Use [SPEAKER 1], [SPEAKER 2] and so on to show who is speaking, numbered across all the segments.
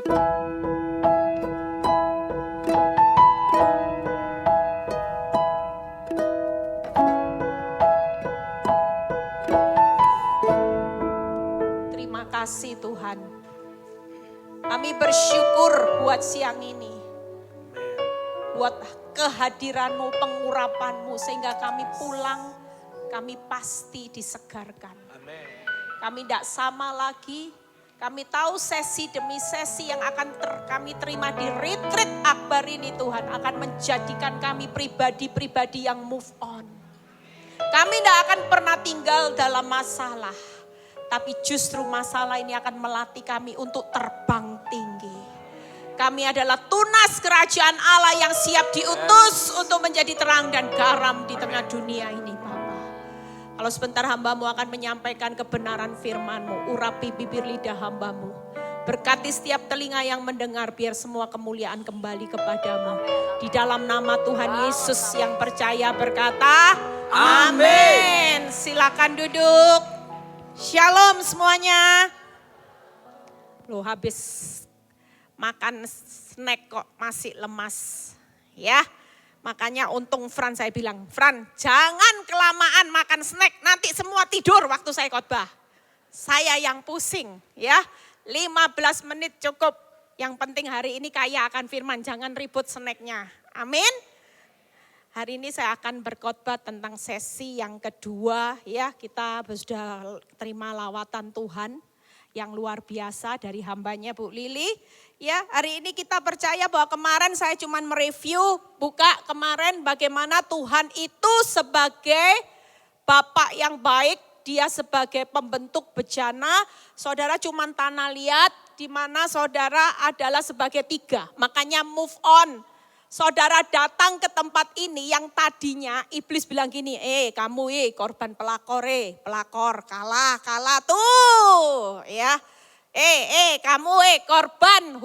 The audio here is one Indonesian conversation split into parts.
[SPEAKER 1] Terima kasih Tuhan. Kami bersyukur buat siang ini. Buat kehadiran-Mu, pengurapan-Mu, sehingga kami pulang, kami pasti disegarkan. Kami tidak sama lagi. Kami tahu sesi demi sesi yang akan kami terima di retreat akbar ini Tuhan akan menjadikan kami pribadi-pribadi yang move on. Kami tidak akan pernah tinggal dalam masalah. Tapi justru masalah ini akan melatih kami untuk terbang tinggi. Kami adalah tunas kerajaan Allah yang siap diutus untuk menjadi terang dan garam di tengah dunia ini Bapa. Kalau sebentar hamba-Mu akan menyampaikan kebenaran firman-Mu, urapi bibir lidah hamba-Mu. Berkati setiap telinga yang mendengar, biar semua kemuliaan kembali kepadamu. Di dalam nama Tuhan Yesus yang percaya berkata, amin. Silakan duduk. Shalom semuanya. Loh habis makan snack kok masih lemas. Ya, makanya untung Fran saya bilang, Fran jangan kelamaan makan snack, nanti semua tidur waktu saya khotbah. Saya yang pusing ya, 15 menit cukup. Yang penting hari ini kaya akan firman, jangan ribut snacknya. Amin. Hari ini saya akan berkhotbah tentang sesi yang kedua ya, kita sudah terima lawatan Tuhan yang luar biasa dari hambanya Bu Lili. Ya, hari ini kita percaya bahwa kemarin saya cuma mereview, buka kemarin bagaimana Tuhan itu sebagai Bapak yang baik, Dia sebagai pembentuk bejana, saudara cuma tanah liat, di mana saudara adalah sebagai 3. Makanya move on. Saudara datang ke tempat ini yang tadinya iblis bilang gini, kamu korban pelakor, kalah tuh ya. Kamu korban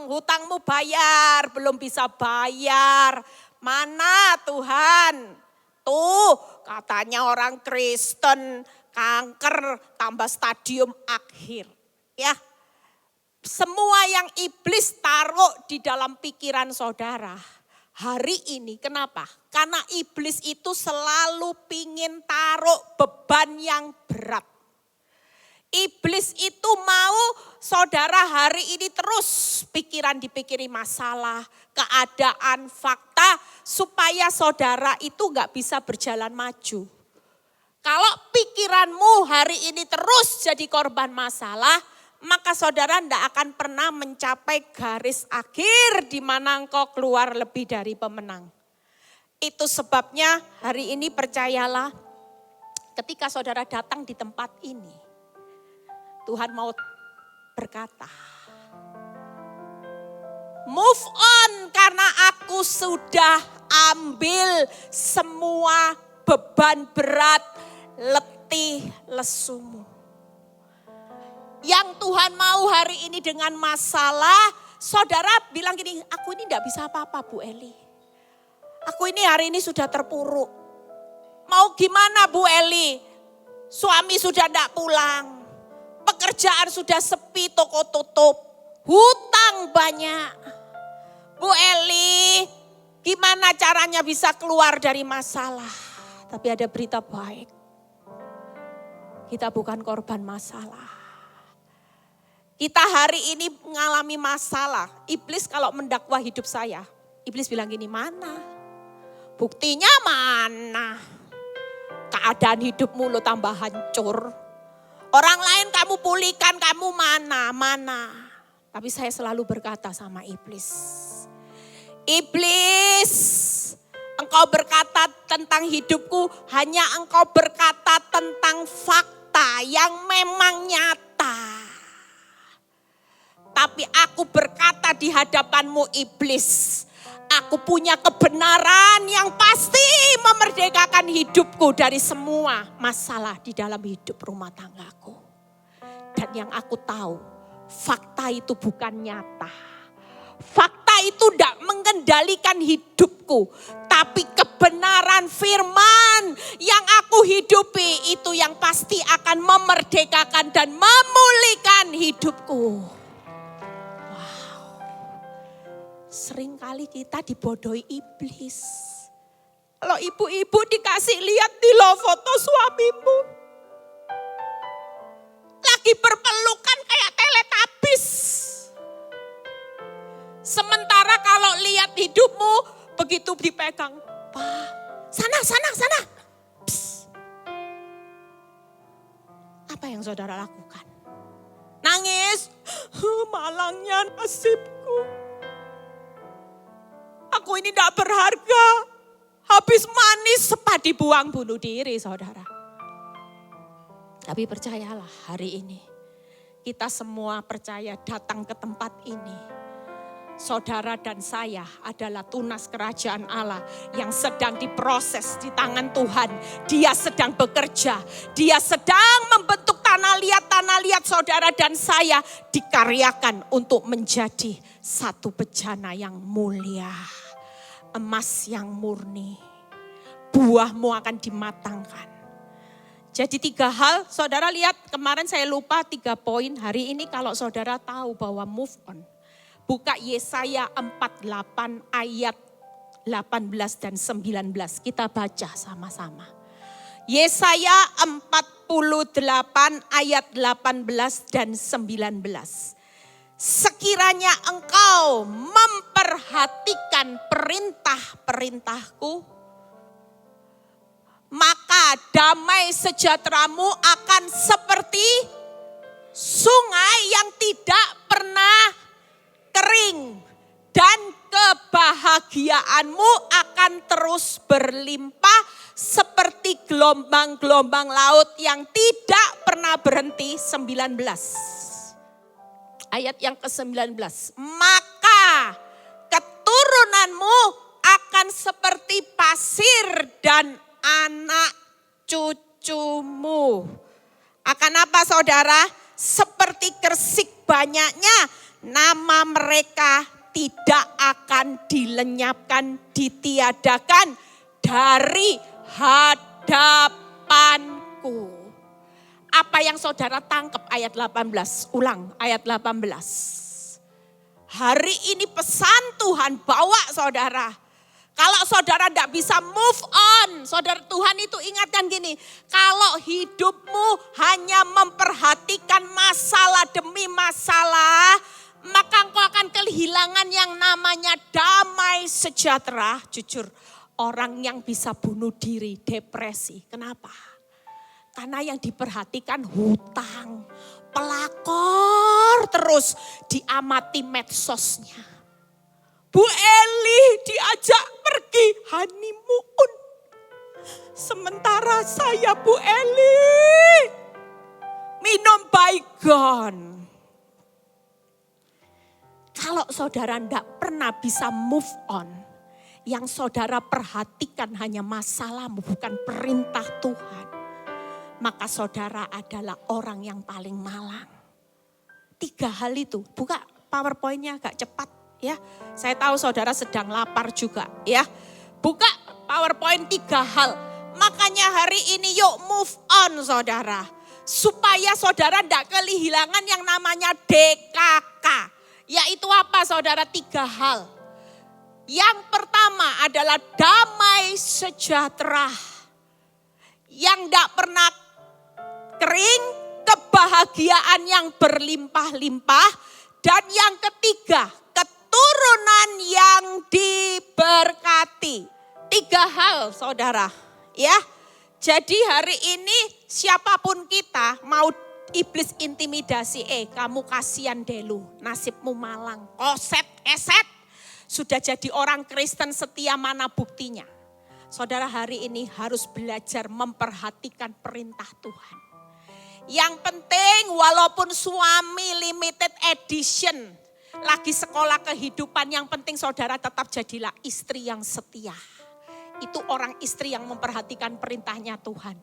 [SPEAKER 1] hutangmu bayar, belum bisa bayar. Mana Tuhan? Tuh katanya orang Kristen kanker tambah stadium akhir ya. Semua yang iblis taruh di dalam pikiran saudara hari ini, kenapa? Karena iblis itu selalu pingin taruh beban yang berat. Iblis itu mau saudara hari ini terus pikiran dipikiri masalah, keadaan, fakta, supaya saudara itu gak bisa berjalan maju. Kalau pikiranmu hari ini terus jadi korban masalah, maka saudara tidak akan pernah mencapai garis akhir di mana engkau keluar lebih dari pemenang. Itu sebabnya hari ini percayalah, ketika saudara datang di tempat ini, Tuhan mau berkata, move on karena aku sudah ambil semua beban berat, letih, lesumu. Yang Tuhan mau hari ini dengan masalah, saudara bilang gini, aku ini tidak bisa apa-apa Bu Eli. Aku ini hari ini sudah terpuruk. Mau gimana Bu Eli? Suami sudah tidak pulang. Pekerjaan sudah sepi, toko tutup. Hutang banyak. Bu Eli, gimana caranya bisa keluar dari masalah? Tapi ada berita baik. Kita bukan korban masalah. Kita hari ini mengalami masalah. Iblis kalau mendakwa hidup saya, iblis bilang gini, mana? Buktinya mana? Keadaan hidupmu lo tambah hancur. Orang lain kamu pulihkan, kamu mana? Tapi saya selalu berkata sama iblis. Iblis, engkau berkata tentang hidupku, hanya engkau berkata tentang fakta yang memang nyata. Tapi aku berkata di hadapanmu iblis, aku punya kebenaran yang pasti memerdekakan hidupku dari semua masalah di dalam hidup rumah tanggaku. Dan yang aku tahu, fakta itu bukan nyata. Fakta itu tidak mengendalikan hidupku. Tapi kebenaran firman yang aku hidupi itu yang pasti akan memerdekakan dan memulihkan hidupku. Seringkali kita dibodohi iblis. Kalau ibu-ibu dikasih lihat di lo foto suamimu. Lagi berpelukan kayak teletabis. Sementara kalau lihat hidupmu begitu dipegang. Pak, sana. Psst. Apa yang saudara lakukan? Nangis. Malangnya nasibku. Aku ini tidak berharga. Habis manis sempat dibuang bunuh diri saudara. Tapi percayalah hari ini. Kita semua percaya datang ke tempat ini. Saudara dan saya adalah tunas kerajaan Allah yang sedang diproses di tangan Tuhan. Dia sedang bekerja. Dia sedang membentuk tanah liat saudara dan saya dikaryakan untuk menjadi satu bejana yang mulia. Emas yang murni. Buahmu akan dimatangkan. Jadi 3 hal, saudara lihat kemarin saya lupa 3 poin. Hari ini kalau saudara tahu bahwa move on. Buka Yesaya 48 ayat 18 dan 19. Kita baca sama-sama. Yesaya 48 ayat 18 dan 19. Sekiranya engkau memperhatikan perintah-perintahku, maka damai sejahteramu akan seperti sungai yang tidak pernah kering, dan kebahagiaanmu akan terus berlimpah seperti gelombang-gelombang laut yang tidak pernah berhenti. 19. Ayat yang ke-19. Maka keturunanmu akan seperti pasir dan anak cucumu. Akan apa saudara? Seperti kersik banyaknya. Nama mereka tidak akan dilenyapkan, ditiadakan dari hadapanku. Apa yang saudara tangkap ayat 18? Ulang ayat 18. Hari ini pesan Tuhan bawa saudara. Kalau saudara tidak bisa move on, saudara Tuhan itu ingatkan gini. Kalau hidupmu hanya memperhatikan masalah demi masalah, maka engkau akan kehilangan yang namanya damai sejahtera. Jujur, orang yang bisa bunuh diri, depresi. Kenapa? Karena yang diperhatikan hutang, pelakor terus diamati medsosnya. Bu Eli diajak pergi honeymoon. Sementara saya Bu Eli minum baygon. Kalau saudara tidak pernah bisa move on, yang saudara perhatikan hanya masalahmu bukan perintah Tuhan, maka saudara adalah orang yang paling malang. 3 hal itu, buka PowerPoint-nya agak cepat ya. Saya tahu saudara sedang lapar juga ya. Buka PowerPoint 3 hal. Makanya hari ini yuk move on saudara. Supaya saudara tidak kehilangan yang namanya DKK. Yaitu apa saudara? 3 hal. Yang pertama adalah damai sejahtera. Yang tidak pernah kering, kebahagiaan yang berlimpah-limpah. Dan yang ketiga, keturunan yang diberkati. 3 hal saudara. Ya, jadi hari ini siapapun kita mau iblis intimidasi, kamu kasihan delu, nasibmu malang, koset, eset. Sudah jadi orang Kristen setia mana buktinya. Saudara hari ini harus belajar memperhatikan perintah Tuhan. Yang penting walaupun suami limited edition, lagi sekolah kehidupan, yang penting saudara tetap jadilah istri yang setia. Itu orang istri yang memperhatikan perintahnya Tuhan.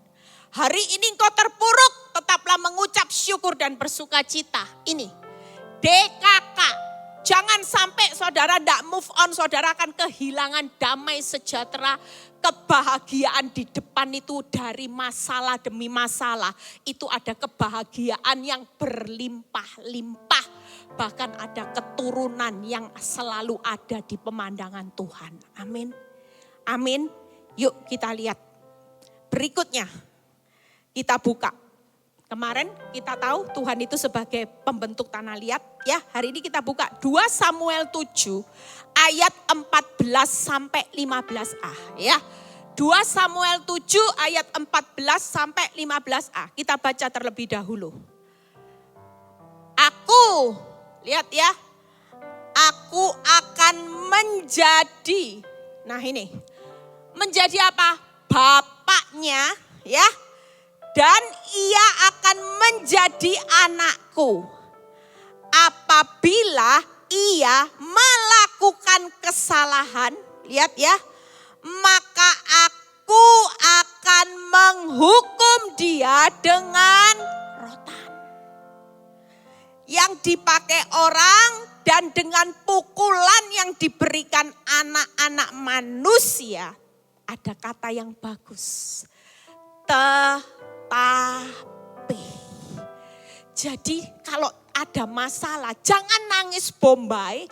[SPEAKER 1] Hari ini engkau terpuruk, tetaplah mengucap syukur dan bersuka cita. Ini DKK. Jangan sampai saudara tidak move on, saudara akan kehilangan damai sejahtera, kebahagiaan di depan itu dari masalah demi masalah. Itu ada kebahagiaan yang berlimpah-limpah. Bahkan ada keturunan yang selalu ada di pemandangan Tuhan. Amin. Amin. Yuk kita lihat. Berikutnya kita buka. Kemarin kita tahu Tuhan itu sebagai pembentuk tanah liat. Ya, hari ini kita buka 2 Samuel 7 ayat 14 sampai 15a. Ya, 2 Samuel 7 ayat 14 sampai 15a. Kita baca terlebih dahulu. Aku, lihat ya, aku akan menjadi, nah ini, menjadi apa? Bapaknya, ya. Dan ia akan menjadi anakku. Apabila ia melakukan kesalahan, lihat ya, maka aku akan menghukum dia dengan rotan yang dipakai orang dan dengan pukulan yang diberikan anak-anak manusia. Ada kata yang bagus. Tetapi. Jadi kalau ada masalah, jangan nangis bombay.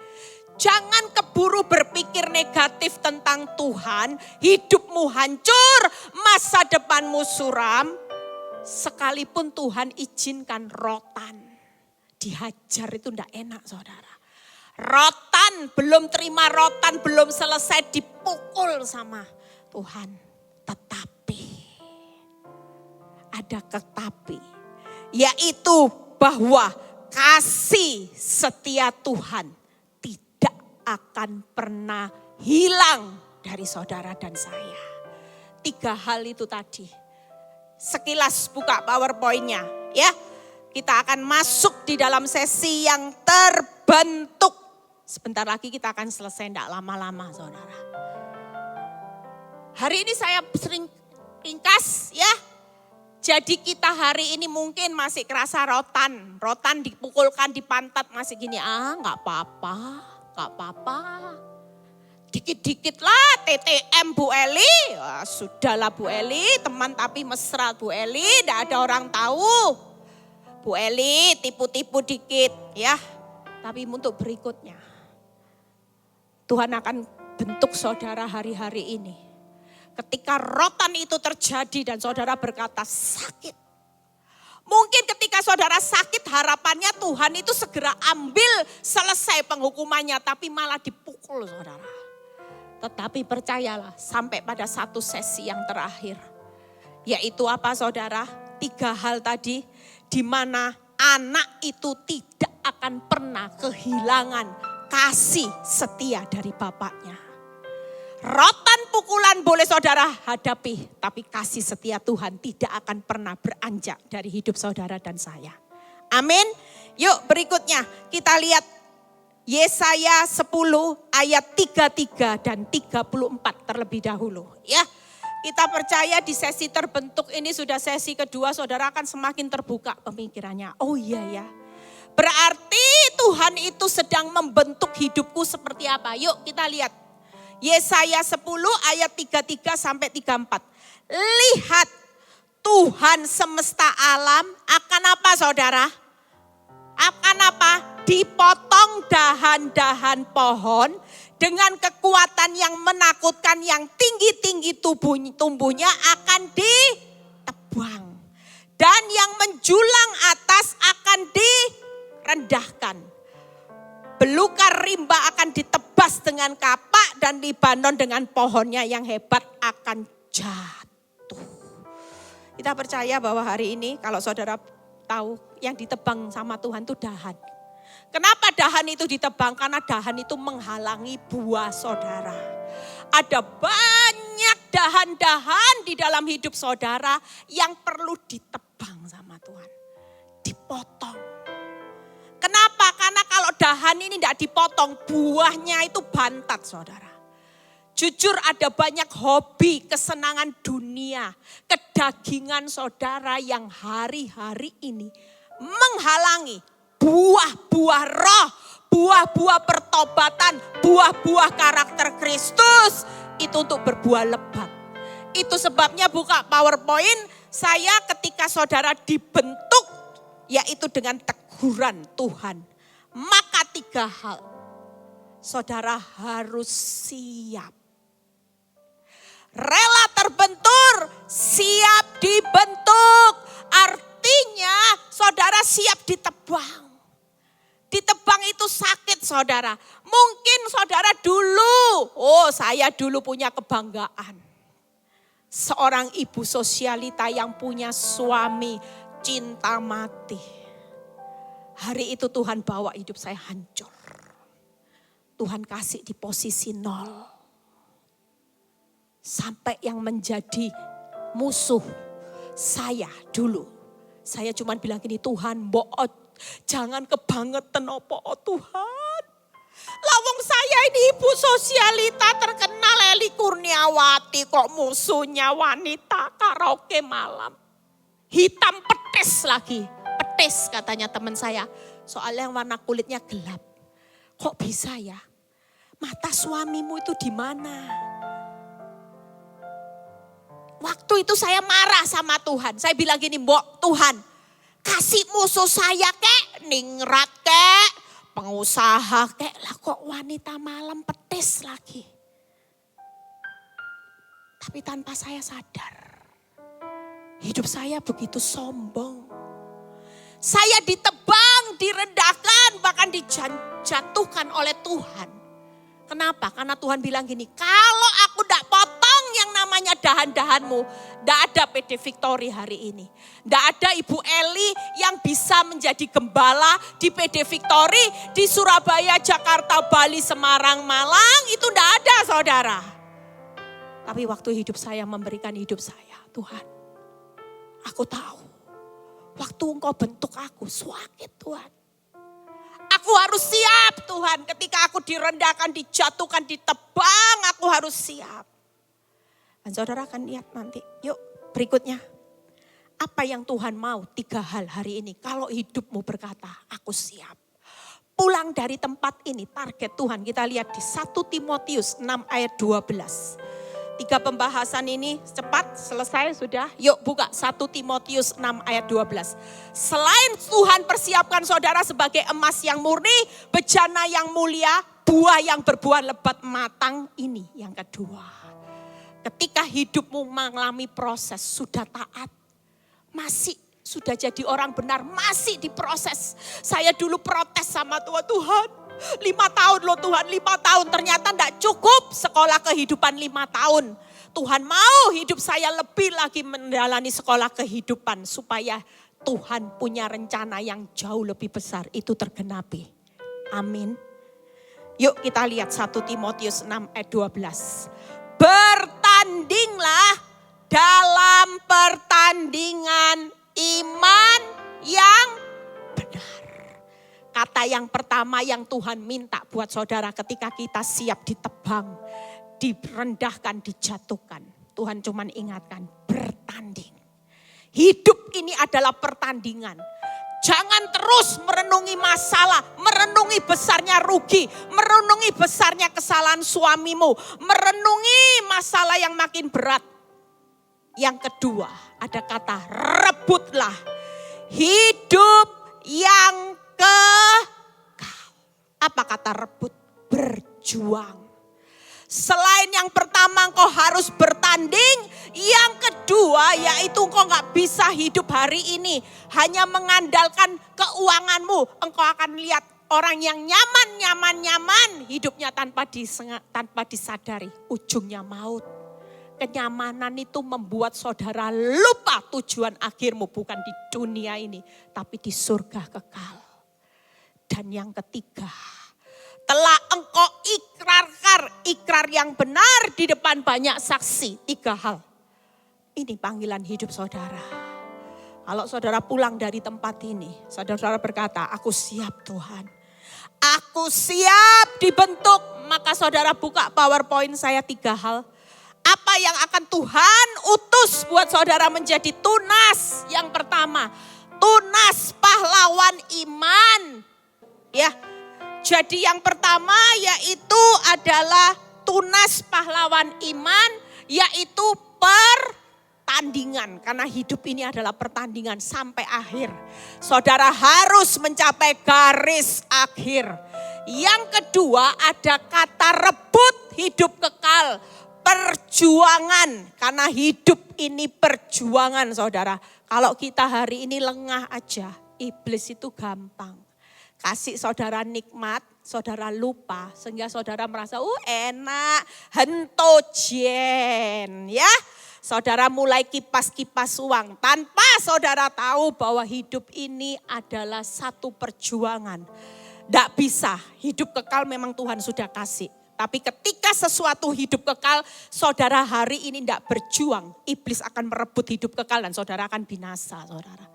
[SPEAKER 1] Jangan keburu berpikir negatif tentang Tuhan. Hidupmu hancur, masa depanmu suram. Sekalipun Tuhan izinkan rotan. Dihajar itu enggak enak saudara. Rotan, belum terima rotan, belum selesai dipukul sama Tuhan. Tetapi, ada tetapi. Yaitu bahwa kasih setia Tuhan tidak akan pernah hilang dari saudara dan saya. 3 hal itu tadi. Sekilas buka PowerPoint-nya ya. Kita akan masuk di dalam sesi yang terbentuk. Sebentar lagi kita akan selesai, tidak lama-lama saudara. Hari ini saya sering ringkas ya. Jadi kita hari ini mungkin masih kerasa rotan. Rotan dipukulkan di pantat masih gini, gak apa-apa, gak apa-apa. Dikit-dikit lah TTM Bu Eli. Ya, sudahlah Bu Eli, teman tapi mesra Bu Eli, tidak ada orang tahu. Bu Eli tipu-tipu dikit ya. Tapi untuk berikutnya. Tuhan akan bentuk saudara hari-hari ini. Ketika rotan itu terjadi dan saudara berkata sakit. Mungkin ketika saudara sakit harapannya Tuhan itu segera ambil selesai penghukumannya. Tapi malah dipukul saudara. Tetapi percayalah sampai pada satu sesi yang terakhir. Yaitu apa saudara? 3 hal tadi. Di mana anak itu tidak akan pernah kehilangan kasih setia dari bapaknya. Rotan pukulan boleh saudara hadapi, tapi kasih setia Tuhan tidak akan pernah beranjak dari hidup saudara dan saya. Amin. Yuk berikutnya kita lihat Yesaya 10 ayat 33 dan 34 terlebih dahulu. Ya. Kita percaya di sesi terbentuk ini sudah sesi kedua, saudara akan semakin terbuka pemikirannya. Oh iya ya, berarti Tuhan itu sedang membentuk hidupku seperti apa? Yuk kita lihat. Yesaya 10 ayat 33 sampai 34. Lihat Tuhan semesta alam akan apa saudara? Akan apa? Dipotong dahan-dahan pohon. Dengan kekuatan yang menakutkan yang tinggi-tinggi tumbuhnya akan ditebang. Dan yang menjulang atas akan direndahkan. Belukar rimba akan ditebas dengan kapak dan Libanon dengan pohonnya yang hebat akan jatuh. Kita percaya bahwa hari ini kalau saudara tahu yang ditebang sama Tuhan itu dahan. Kenapa dahan itu ditebang? Karena dahan itu menghalangi buah saudara. Ada banyak dahan-dahan di dalam hidup saudara yang perlu ditebang sama Tuhan. Dipotong. Kenapa? Karena kalau dahan ini tidak dipotong, buahnya itu bantat saudara. Jujur ada banyak hobi, kesenangan dunia, kedagingan saudara yang hari-hari ini menghalangi buah-buah roh, buah-buah pertobatan, buah-buah karakter Kristus itu untuk berbuah lebat. Itu sebabnya buka PowerPoint saya ketika saudara dibentuk yaitu dengan teguran Tuhan. Maka 3 hal. Saudara harus siap. Rela terbentur, siap dibentuk. Artinya saudara siap ditebang. Ditebang itu sakit saudara. Mungkin saudara dulu, saya dulu punya kebanggaan. Seorang ibu sosialita yang punya suami cinta mati. Hari itu Tuhan bawa hidup saya hancur. Tuhan kasih di posisi 0. Sampai yang menjadi musuh saya dulu. Saya cuma bilang gini, Tuhan jangan kebangetan apa Tuhan. Lawang saya ini ibu sosialita terkenal Eli Kurniawati, kok musuhnya wanita karaoke malam. Hitam petis lagi, petis katanya teman saya. Soalnya warna kulitnya gelap. Kok bisa ya? Mata suamimu itu di mana? Waktu itu saya marah sama Tuhan. Saya bilang gini, Mbok Tuhan, kasih musuh saya kek, ningrat kek, pengusaha kek. Lah kok wanita malam petis lagi. Tapi tanpa saya sadar, hidup saya begitu sombong. Saya ditebang, direndahkan, bahkan dijatuhkan oleh Tuhan. Kenapa? Karena Tuhan bilang gini, kalau aku tidak potong yang namanya dahan-dahanmu, tidak ada PD Victory hari ini. Tidak ada Ibu Eli yang bisa menjadi gembala di PD Victory di Surabaya, Jakarta, Bali, Semarang, Malang. Itu tidak ada saudara. Tapi waktu hidup saya memberikan hidup saya, Tuhan, aku tahu. Waktu Engkau bentuk aku, sakit Tuhan. Aku harus siap Tuhan, ketika aku direndahkan, dijatuhkan, ditebang, aku harus siap. Dan saudara akan lihat nanti, yuk berikutnya. Apa yang Tuhan mau 3 hal hari ini, kalau hidupmu berkata, aku siap. Pulang dari tempat ini, target Tuhan kita lihat di 1 Timotius 6 ayat 12. 3 pembahasan ini cepat selesai sudah. Yuk buka 1 Timotius 6 ayat 12. Selain Tuhan persiapkan saudara sebagai emas yang murni, bejana yang mulia, buah yang berbuah lebat matang, ini yang kedua. Ketika hidupmu mengalami proses, sudah taat, masih sudah jadi orang benar, masih diproses. Saya dulu protes sama Tuhan. 5 tahun loh Tuhan, 5 tahun ternyata tidak cukup sekolah kehidupan 5 tahun. Tuhan mau hidup saya lebih lagi menjalani sekolah kehidupan supaya Tuhan punya rencana yang jauh lebih besar itu tergenapi. Amin. Yuk kita lihat 1 Timotius 6 ayat 12. Bertandinglah dalam pertandingan iman yang benar. Kata yang pertama yang Tuhan minta buat saudara ketika kita siap ditebang, direndahkan, dijatuhkan. Tuhan cuman ingatkan, bertanding. Hidup ini adalah pertandingan. Jangan terus merenungi masalah, merenungi besarnya rugi, merenungi besarnya kesalahan suamimu, merenungi masalah yang makin berat. Yang kedua, ada kata rebutlah hidup yang kekal. Apa kata rebut? Berjuang. Selain yang pertama engkau harus bertanding, yang kedua yaitu engkau gak bisa hidup hari ini hanya mengandalkan keuanganmu. Engkau akan lihat orang yang nyaman, hidupnya tanpa disadari, ujungnya maut. Kenyamanan itu membuat saudara lupa tujuan akhirmu bukan di dunia ini, tapi di surga kekal. Dan yang ketiga, telah engkau ikrar yang benar di depan banyak saksi. 3 hal. Ini panggilan hidup saudara. Kalau saudara pulang dari tempat ini, saudara berkata, aku siap Tuhan. Aku siap dibentuk. Maka saudara buka PowerPoint saya 3 hal. Apa yang akan Tuhan utus buat saudara menjadi tunas? Yang pertama, tunas pahlawan iman. Ya, jadi yang pertama yaitu adalah tunas pahlawan iman, yaitu pertandingan. pertandingan. Karena hidup ini adalah pertandingan sampai akhir. Saudara harus mencapai garis akhir. Yang kedua ada kata rebut hidup kekal. Perjuangan. Karena hidup ini perjuangan saudara. Kalau kita hari ini lengah aja, iblis itu gampang. Kasih saudara nikmat, saudara lupa. Sehingga saudara merasa enak, hentojen ya. Saudara mulai kipas-kipas uang. Tanpa saudara tahu bahwa hidup ini adalah satu perjuangan. Tidak bisa, hidup kekal memang Tuhan sudah kasih. Tapi ketika sesuatu hidup kekal, saudara hari ini tidak berjuang. Iblis akan merebut hidup kekal dan saudara akan binasa saudara.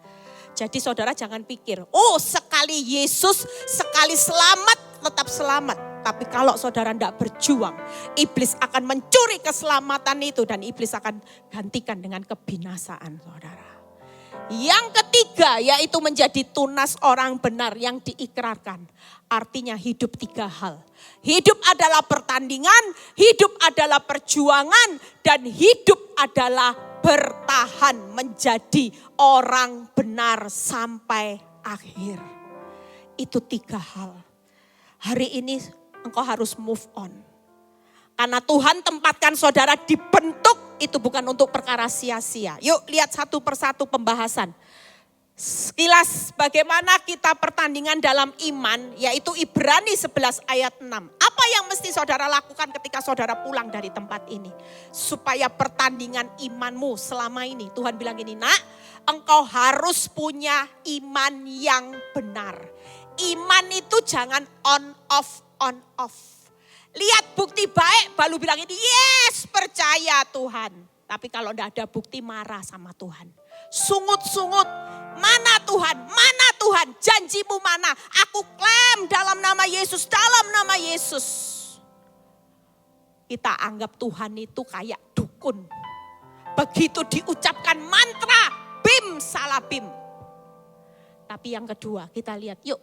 [SPEAKER 1] Jadi saudara jangan pikir, sekali Yesus, sekali selamat, tetap selamat. Tapi kalau saudara tidak berjuang, iblis akan mencuri keselamatan itu dan iblis akan gantikan dengan kebinasaan saudara. Yang ketiga yaitu menjadi tunas orang benar yang diikrarkan. Artinya hidup 3 hal. Hidup adalah pertandingan, hidup adalah perjuangan, dan hidup adalah bertahan menjadi orang benar sampai akhir. Itu 3 hal. Hari ini engkau harus move on. Karena Tuhan tempatkan saudara dibentuk itu bukan untuk perkara sia-sia. Yuk lihat satu persatu pembahasan. Sekilas bagaimana kita pertandingan dalam iman, yaitu Ibrani 11 ayat 6. Apa yang mesti saudara lakukan ketika saudara pulang dari tempat ini? Supaya pertandingan imanmu selama ini, Tuhan bilang gini, nak, engkau harus punya iman yang benar. Iman itu jangan on off. Lihat bukti baik, baru bilang ini, yes percaya Tuhan. Tapi kalau tidak ada bukti marah sama Tuhan. Sungut-sungut, mana Tuhan, janjimu mana? Aku klaim dalam nama Yesus, Kita anggap Tuhan itu kayak dukun. Begitu diucapkan mantra, bim salah bim. Tapi yang kedua kita lihat, yuk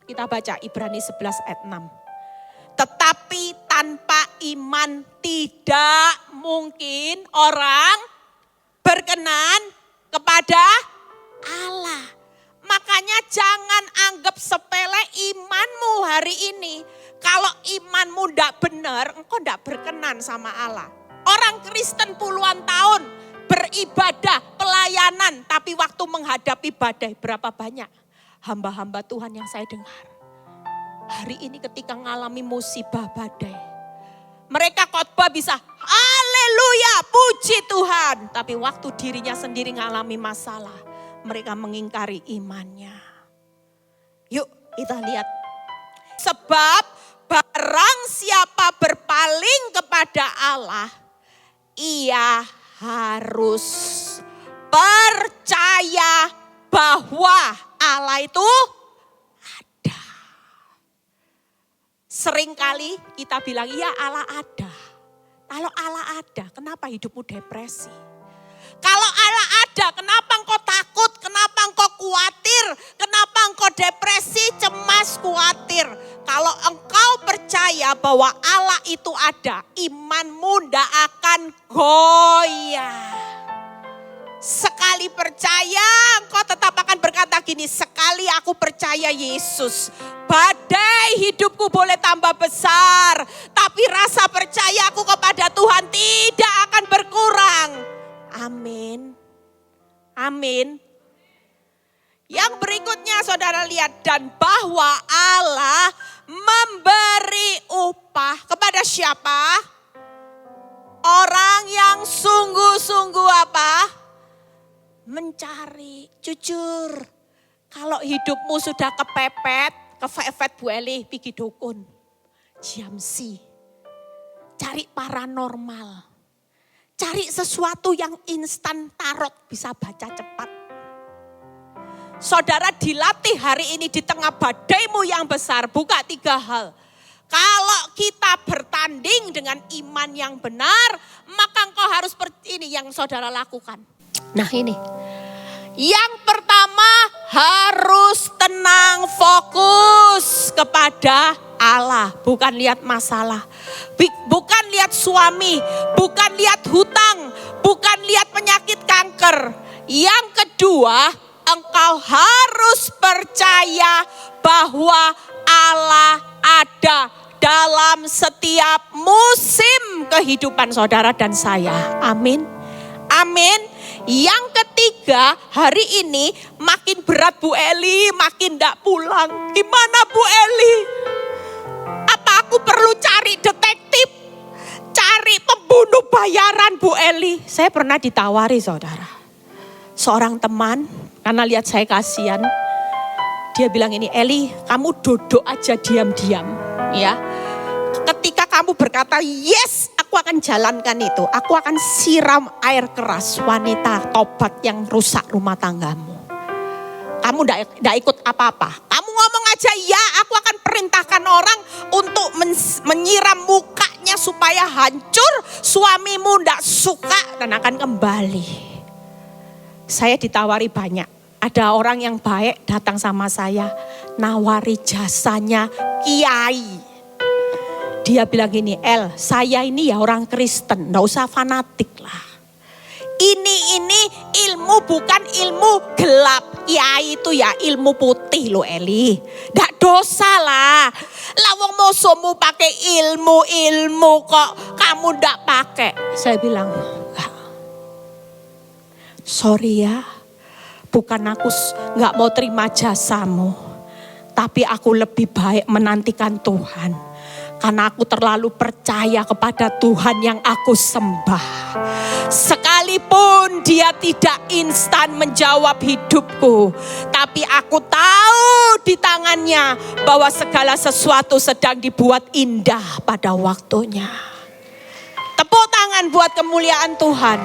[SPEAKER 1] kita baca Ibrani 11 ayat 6. Tetapi tanpa iman tidak mungkin orang berkenan kepada Allah. Makanya jangan anggap sepele imanmu hari ini. Kalau imanmu tidak benar, engkau tidak berkenan sama Allah. Orang Kristen puluhan tahun beribadah, pelayanan, tapi waktu menghadapi badai berapa banyak hamba-hamba Tuhan yang saya dengar. Hari ini ketika mengalami musibah badai, mereka khotbah bisa haleluya, puji Tuhan. Tapi waktu dirinya sendiri mengalami masalah, mereka mengingkari imannya. Yuk kita lihat. Sebab barang siapa berpaling kepada Allah, ia harus percaya bahwa Allah itu ada. Seringkali kita bilang, ya Allah ada. Kalau Allah ada, kenapa hidupmu depresi? Kalau Allah ada, kenapa engkau takut? Kenapa engkau khawatir? Kenapa engkau depresi, cemas, khawatir? Kalau engkau percaya bahwa Allah itu ada, imanmu tidak akan goyah. Sekali percaya, engkau tetap akan berkata gini, sekali aku percaya Yesus, badai hidupku boleh tambah besar, tapi rasa percayaku kepada Tuhan tidak akan berkurang. Amin. Amin. Yang berikutnya saudara lihat, dan bahwa Allah memberi upah kepada siapa? Orang yang sungguh-sungguh apa? Mencari, jujur. Kalau hidupmu sudah kepepet, kefepet buelih, pergi dukun. Jamsi. Cari paranormal. Cari sesuatu yang instan tarot, bisa baca cepat. Saudara dilatih hari ini di tengah badaimu yang besar, buka 3 hal. Kalau kita bertanding dengan iman yang benar, maka engkau harus ini yang saudara lakukan. Nah ini, yang pertama harus tenang, fokus kepada Allah. Bukan lihat masalah, bukan lihat suami, bukan lihat hutang, bukan lihat penyakit kanker. Yang kedua, engkau harus percaya bahwa Allah ada dalam setiap musim kehidupan saudara dan saya. Amin. Amin. Yang ketiga, hari ini makin berat Bu Eli, makin tidak pulang. Gimana Bu Eli? Apa aku perlu cari detektif? Cari pembunuh bayaran Bu Eli? Saya pernah ditawari saudara. Seorang teman, karena lihat saya kasihan. Dia bilang ini, Eli kamu duduk aja diam-diam ya. Ketika kamu berkata yes aku akan jalankan itu. Aku akan siram air keras wanita tobat yang rusak rumah tanggamu. Kamu tidak ikut apa-apa. Kamu ngomong aja ya aku akan perintahkan orang untuk menyiram mukanya supaya hancur. Suamimu tidak suka dan akan kembali. Saya ditawari banyak. Ada orang yang baik datang sama saya, nawari jasanya kiai. Dia bilang gini, El, saya ini ya orang Kristen, nggak usah fanatik lah. Ini ilmu bukan ilmu gelap. Kiai itu ya ilmu putih loh Eli. Nggak dosa lah. Lawang musuhmu pakai ilmu kok kamu nggak pakai. Saya bilang, enggak. Sorry ya. Bukan aku gak mau terima jasamu. Tapi aku lebih baik menantikan Tuhan. Karena aku terlalu percaya kepada Tuhan yang aku sembah. Sekalipun dia tidak instan menjawab hidupku. Tapi aku tahu di tangannya bahwa segala sesuatu sedang dibuat indah pada waktunya. Tepuk tangan buat kemuliaan Tuhan.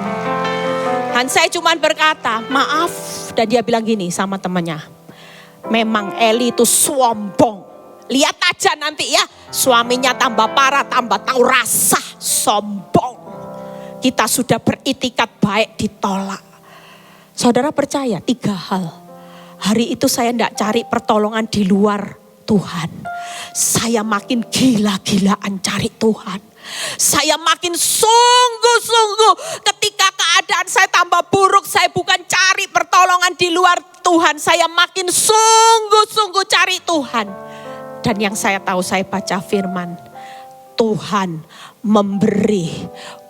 [SPEAKER 1] Dan saya cuma berkata, maaf. Dan dia bilang gini sama temannya. Memang Eli itu sombong. Lihat aja nanti ya. Suaminya tambah parah, tambah tahu rasa. Sombong. Kita sudah beritikat baik ditolak. Saudara percaya 3 hal. Hari itu saya tidak cari pertolongan di luar Tuhan. Saya makin gila-gilaan cari Tuhan. Saya makin sungguh-sungguh ketika keadaan saya tambah buruk. Saya bukan cari pertolongan di luar Tuhan. Saya makin sungguh-sungguh cari Tuhan. Dan yang saya tahu saya baca firman. Tuhan memberi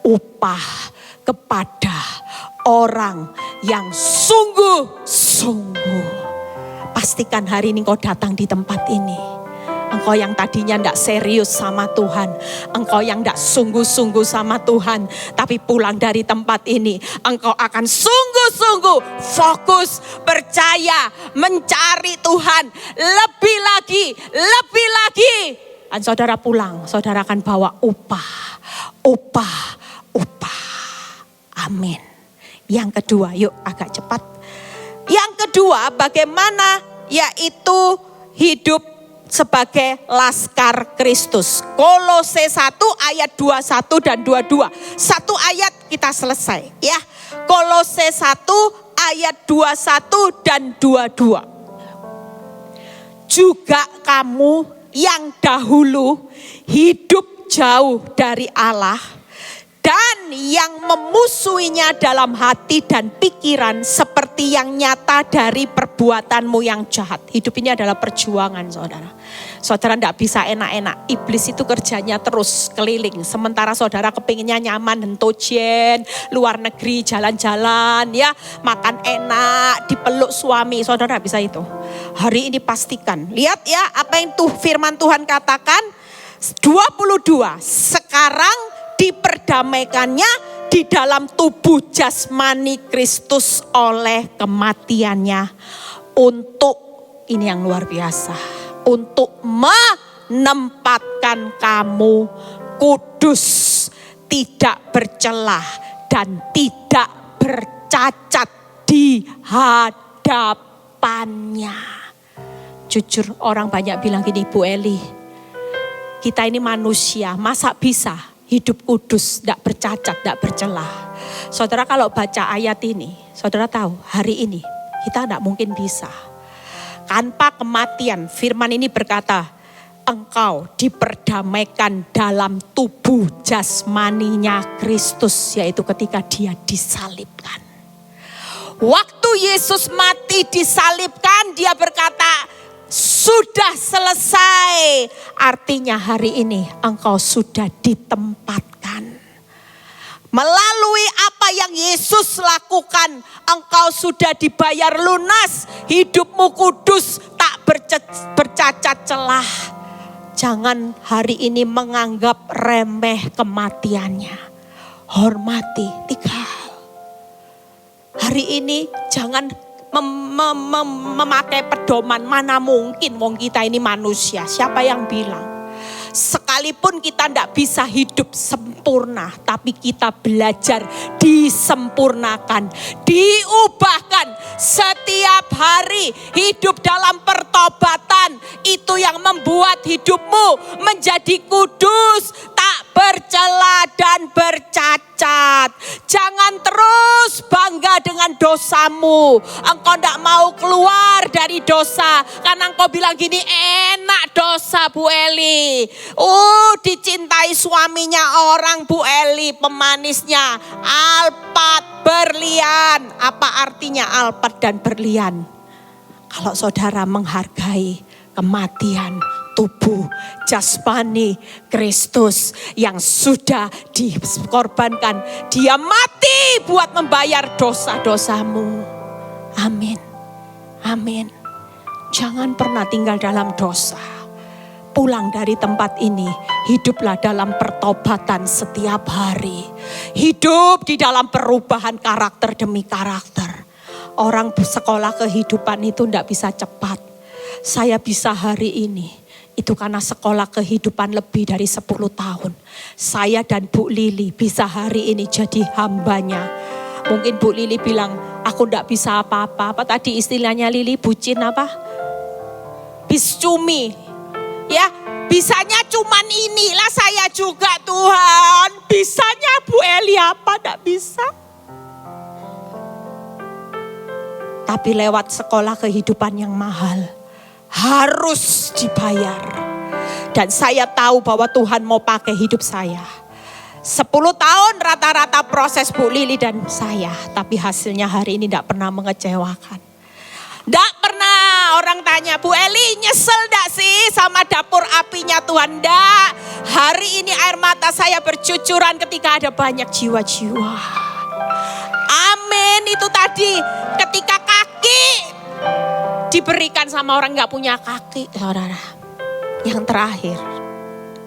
[SPEAKER 1] upah kepada orang yang sungguh-sungguh. Pastikan hari ini kau datang di tempat ini. Engkau yang tadinya tidak serius sama Tuhan. Engkau yang tidak sungguh-sungguh sama Tuhan. Tapi pulang dari tempat ini. Engkau akan sungguh-sungguh fokus, percaya, mencari Tuhan. Lebih lagi. Dan saudara pulang, saudara akan bawa upah. Amin. Yang kedua, yuk agak cepat. Yang kedua, bagaimana yaitu hidup sebagai laskar Kristus. Kolose 1 ayat 21 dan 22. Satu ayat kita selesai ya. Kolose 1 ayat 21 dan 22. Juga kamu yang dahulu hidup jauh dari Allah dan yang memusuhinya dalam hati dan pikiran seperti yang nyata dari perbuatanmu yang jahat. Hidup ini adalah perjuangan saudara. Saudara tidak bisa enak-enak. Iblis itu kerjanya terus keliling. Sementara saudara kepinginnya nyaman, hentojen, luar negeri, jalan-jalan ya. Makan enak, dipeluk suami. Saudara tidak bisa itu. Hari ini pastikan. Lihat ya apa yang firman Tuhan katakan. 22. Sekarang diperdamaikannya di dalam tubuh jasmani Kristus oleh kematiannya. Untuk, ini yang luar biasa. Untuk menempatkan kamu kudus, tidak bercelah dan tidak bercacat di hadapannya. Jujur orang banyak bilang gini, Bu Eli, kita ini manusia, masa bisa hidup kudus, tidak bercacat, tidak bercelah. Saudara kalau baca ayat ini, saudara tahu hari ini kita tidak mungkin bisa. Tanpa kematian, firman ini berkata, engkau diperdamaikan dalam tubuh jasmaninya Kristus, yaitu ketika dia disalibkan. Waktu Yesus mati disalibkan, dia berkata, sudah selesai. Artinya hari ini engkau sudah ditempatkan. Melalui apa yang Yesus lakukan, engkau sudah dibayar lunas. Hidupmu kudus, tak bercacat celah. Jangan hari ini menganggap remeh kematiannya. Hormati 3 hal. Hari ini jangan memakai pedoman, mana mungkin wong kita ini manusia. Siapa yang bilang? Sekalipun kita tidak bisa hidup sempurna, tapi kita belajar disempurnakan, diubahkan setiap hari. Hidup dalam pertobatan, itu yang membuat hidupmu menjadi kudus, tak bercela dan bercacat. Jangan terus bangga dengan dosamu. Engkau tidak mau keluar dari dosa, karena engkau bilang gini, enak dosa Bu Eli. Dicintai suaminya orang Bu Eli, pemanisnya alpat berlian. Apa artinya alpat dan berlian? Kalau saudara menghargai kematian tubuh jasmani Kristus yang sudah dikorbankan, dia mati buat membayar dosa-dosamu. Amin. Amin. Jangan pernah tinggal dalam dosa. Pulang dari tempat ini, hiduplah dalam pertobatan setiap hari. Hidup di dalam perubahan karakter demi karakter. Orang sekolah kehidupan itu tidak bisa cepat. Saya bisa hari ini, itu karena sekolah kehidupan lebih dari 10 tahun. Saya dan Bu Lili bisa hari ini jadi hambanya. Mungkin Bu Lili bilang, aku tidak bisa apa-apa. Apa tadi istilahnya Lili, bucin apa? Biscumi. Ya, bisanya cuman inilah saya juga Tuhan. Bisanya Bu Eli apa? Tidak bisa. Tapi lewat sekolah kehidupan yang mahal, harus dibayar. Dan saya tahu bahwa Tuhan mau pakai hidup saya. 10 tahun rata-rata proses Bu Lili dan saya. Tapi hasilnya hari ini tidak pernah mengecewakan. Tidak pernah orang tanya, Bu Eli nyesel gak sih sama dapur apinya Tuhan? Tidak. Hari ini air mata saya bercucuran ketika ada banyak jiwa-jiwa. Amin. Itu tadi ketika kaki diberikan sama orang gak punya kaki, saudara. Yang terakhir,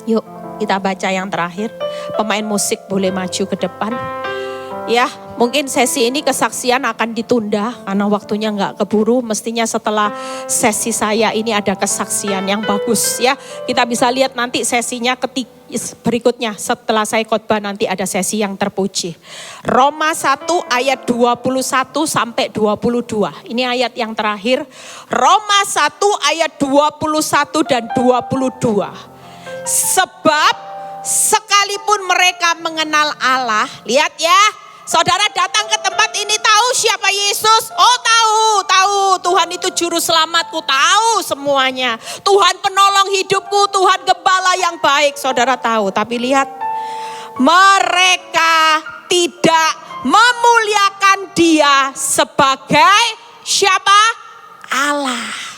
[SPEAKER 1] yuk kita baca yang terakhir. Pemain musik boleh maju ke depan. Ya, mungkin sesi ini kesaksian akan ditunda karena waktunya nggak keburu. Mestinya setelah sesi saya ini ada kesaksian yang bagus ya. Kita bisa lihat nanti sesinya berikutnya setelah saya khotbah, nanti ada sesi yang terpuji. Roma 1 ayat 21 sampai 22. Ini ayat yang terakhir. Roma 1 ayat 21 dan 22. Sebab sekalipun mereka mengenal Allah, lihat ya. Saudara datang ke tempat ini tahu siapa Yesus? Oh tahu. Tuhan itu juru selamatku, tahu semuanya. Tuhan penolong hidupku, Tuhan gembala yang baik. Saudara tahu, tapi lihat. Mereka tidak memuliakan dia sebagai siapa? Allah.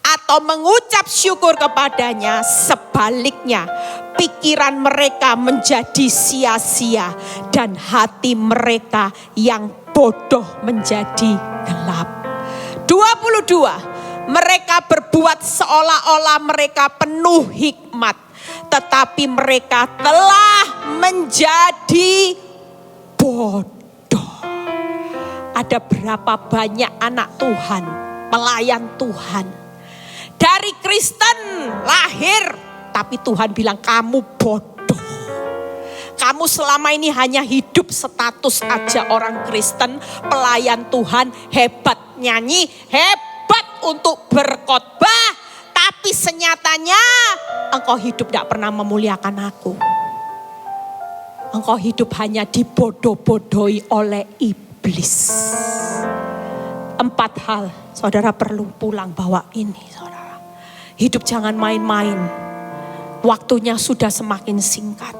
[SPEAKER 1] Atau mengucap syukur kepadanya, sebaliknya pikiran mereka menjadi sia-sia dan hati mereka yang bodoh menjadi gelap. 22. Mereka berbuat seolah-olah mereka penuh hikmat, tetapi mereka telah menjadi bodoh. Ada berapa banyak anak Tuhan, pelayan Tuhan, dari Kristen lahir, tapi Tuhan bilang kamu bodoh. Kamu selama ini hanya hidup status aja orang Kristen, pelayan Tuhan, hebat nyanyi, hebat untuk berkhotbah, tapi senyatanya engkau hidup tidak pernah memuliakan aku. Engkau hidup hanya dibodoh-bodohi oleh iblis. 4 hal saudara perlu pulang bawa ini saudara. Hidup jangan main-main. waktunya sudah semakin singkat.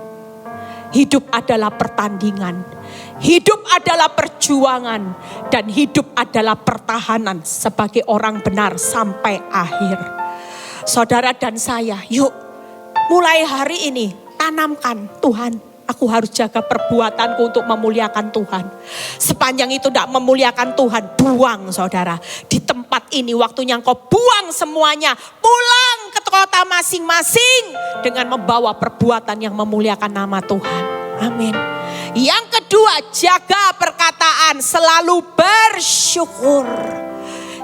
[SPEAKER 1] Hidup adalah pertandingan, hidup adalah perjuangan, dan hidup adalah pertahanan sebagai orang benar sampai akhir. Saudara dan saya, yuk mulai hari ini tanamkan, Tuhan, aku harus jaga perbuatanku untuk memuliakan Tuhan. Sepanjang itu tidak memuliakan Tuhan, buang saudara. Di tempat ini waktunya engkau buang semuanya. Pulang ke kota masing-masing dengan membawa perbuatan yang memuliakan nama Tuhan. Amin. Yang kedua, jaga perkataan, selalu bersyukur.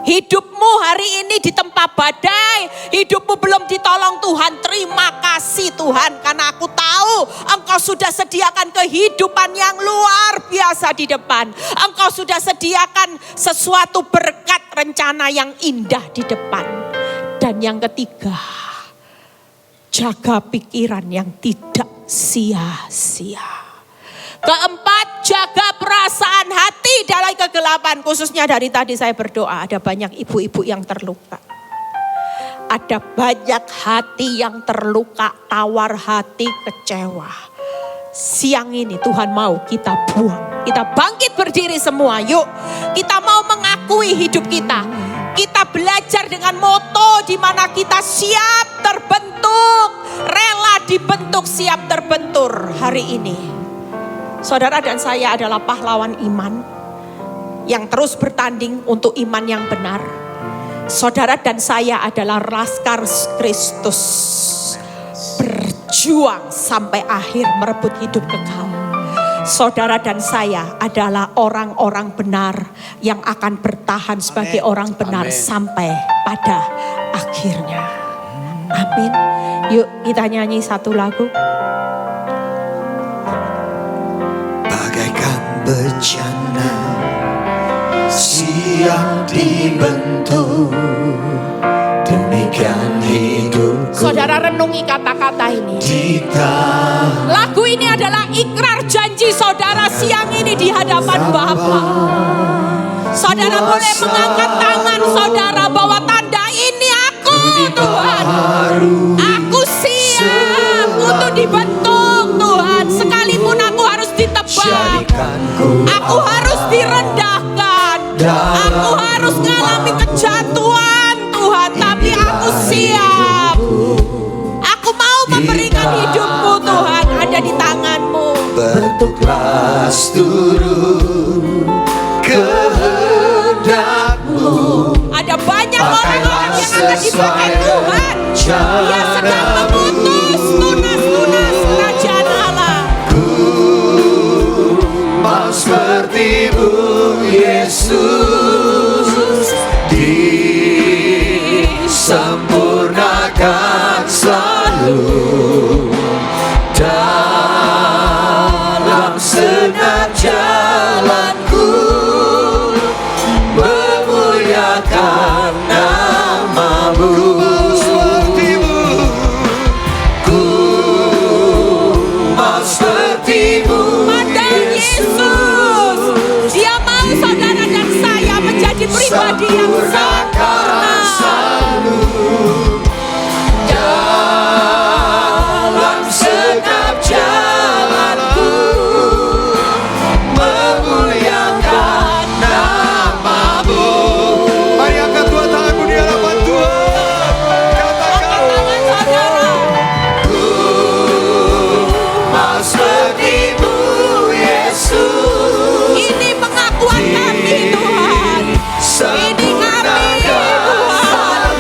[SPEAKER 1] Hidupmu hari ini ditempa badai, hidupmu belum ditolong Tuhan, terima kasih Tuhan. Karena aku tahu engkau sudah sediakan kehidupan yang luar biasa di depan. Engkau sudah sediakan sesuatu berkat rencana yang indah di depan. Dan yang ketiga, jaga pikiran yang tidak sia-sia. Keempat, jaga perasaan hati dalam kegelapan. Khususnya dari tadi saya berdoa, ada banyak ibu-ibu yang terluka. Ada banyak hati yang terluka, tawar hati, kecewa. Siang ini Tuhan mau kita buang. Kita bangkit berdiri semua, yuk. Kita mau mengakui hidup kita. Kita belajar dengan moto di mana kita siap terbentuk, rela dibentuk, siap terbentur hari ini. Saudara dan saya adalah pahlawan iman yang terus bertanding untuk iman yang benar. Saudara dan saya adalah laskar Kristus, berjuang sampai akhir merebut hidup kekal. Saudara dan saya adalah orang-orang benar yang akan bertahan sebagai orang benar sampai pada akhirnya. Amin. Yuk kita nyanyi satu lagu.
[SPEAKER 2] Bencana siap dibentuk, demikian hidupku.
[SPEAKER 1] Saudara renungi kata-kata ini. Lagu ini adalah ikrar janji saudara siang ini di hadapan Bapa. Saudara boleh mengangkat tangan saudara bahwa tanda ini aku Tuhan. Aku siap untuk dibentuk Tuhan. Sekalipun aku harus ditebang, aku harus direndahkan, aku harus mengalami kejatuhan Tuhan, tapi aku siap. Aku mau memberikan hidupku Tuhan, ada di tangan-Mu.
[SPEAKER 2] Bentuklah seluruh kehendak-Mu.
[SPEAKER 1] Ada banyak orang-orang yang akan dipakai Tuhan. Dia sedang memutus tunas-tunas kerajaan Allah.
[SPEAKER 2] Mau seperti-Mu Yesus, disempurnakan selalu dalam segenap jalanku, memuliakan nama-Mu. Ku mau seperti-Mu
[SPEAKER 1] Yesus. Dia mau saudara dan saya menjadi pribadi yang sempurna.
[SPEAKER 2] Dalam segenap jalanku, memuliakan nama-Mu. Mari angkat dua tanganmu di hadapan Tuhan. Katakan, ku mau seperti-Mu Yesus.
[SPEAKER 1] Ini pengakuan kami Tuhan. Ini kami Tuhan.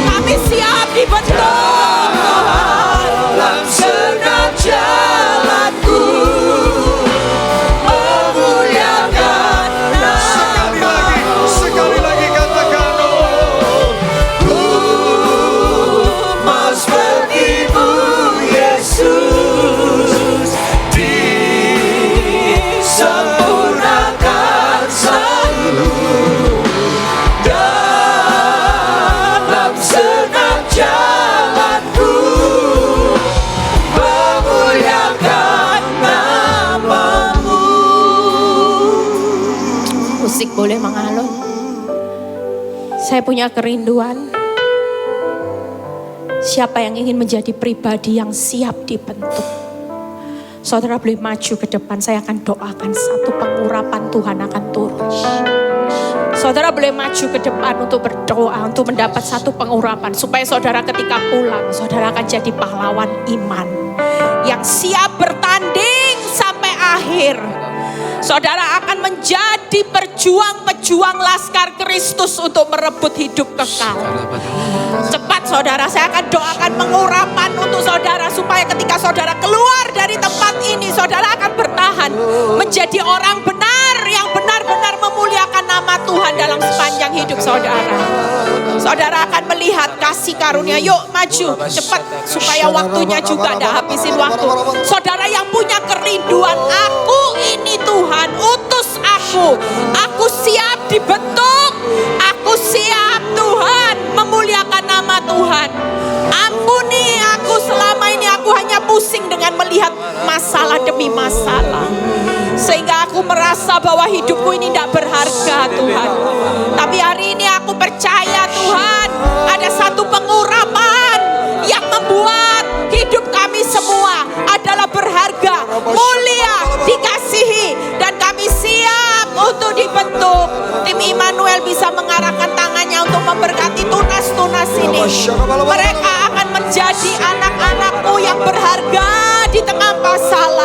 [SPEAKER 1] Kami siap dibentuk
[SPEAKER 2] Dalam segenap jalanku, memuliakan nama-Mu. Sekali lagi katakan, ku mau seperti-Mu Yesus, disempurnakan selalu dalam segenap jalanku, memuliakan nama-Mu.
[SPEAKER 1] musik boleh mengalun. Saya punya kerinduan. Siapa yang ingin menjadi pribadi yang siap dibentuk? Saudara boleh maju ke depan, saya akan doakan satu pengurapan Tuhan akan turun. Saudara boleh maju ke depan untuk berdoa, untuk mendapat satu pengurapan. Supaya saudara ketika pulang, saudara akan jadi pahlawan iman. Yang siap bertanding sampai akhir. Saudara akan menjadi pejuang-pejuang Laskar Kristus untuk merebut hidup kekal. Cepat saudara, saya akan doakan pengurapan untuk saudara. Supaya ketika saudara keluar dari tempat ini, saudara akan bertahan. Menjadi orang benar yang benar-benar memuliakan nama Tuhan dalam sepanjang hidup saudara. Saudara akan melihat kasih karunia. Yuk maju cepat supaya waktunya juga tidak habisin waktu. Saudara yang punya kerinduan, aku ini Tuhan, utus aku. Aku siap dibentuk. Aku siap Tuhan memuliakan nama Tuhan. Ampuni aku, selama ini aku hanya pusing dengan melihat masalah demi masalah. Sehingga aku merasa bahwa hidupku ini tidak berharga Tuhan. Tapi hari ini aku percaya Tuhan, ada satu pengurapan yang membuat hidup kami semua adalah berharga, mulia, dikasihi. Dan kami siap untuk dibentuk. Tim Immanuel bisa mengarahkan tangannya untuk memberkati tunas-tunas ini. Mereka akan menjadi anak-anakmu yang berharga di tengah masalah.